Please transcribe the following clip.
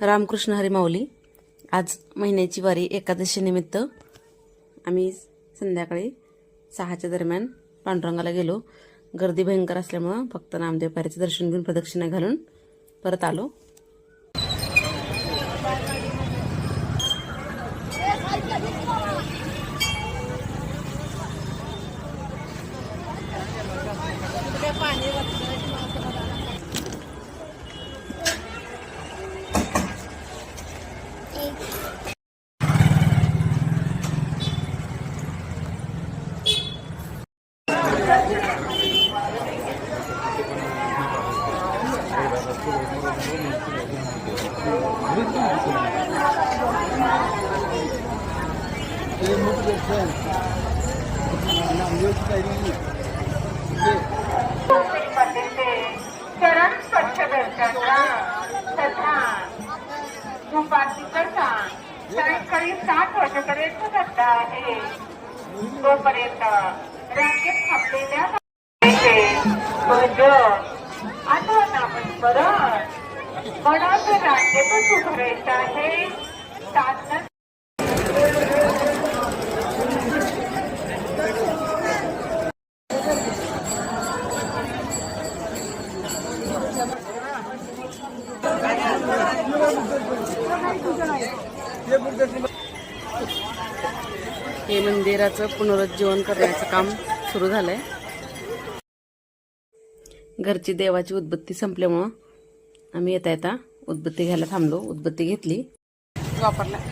रामकृष्ण हरी माऊली। आज महिन्याची वारी एकादशी निमित्त आम्ही संध्याकाळी 6च्या दरम्यान पांडुरंगाला गेलो। गर्दी भयंकर असल्यामुळे फक्त नामदेव पायरीचे दर्शन घेऊन प्रदक्षिणा घालून परत आलो। चरण स्वच्छ दर्शनला तथा उपासिकांचा सायंकाळी 7 वाजेपर्यंत धंदा आहे। तोपर्यंत रांगेत थांबलेल्या आठवण आपण परत मनात रांगेतच उभं राहायचं आहे। हे मंदिराचं पुनरुज्जीवन करण्याचं काम सुरू झालंय। घरची देवाची उदबत्ती संपल्यामुळं आम्ही येता उदबत्ती घ्यायला थांबलो। उदबत्ती घेतली, वापरला।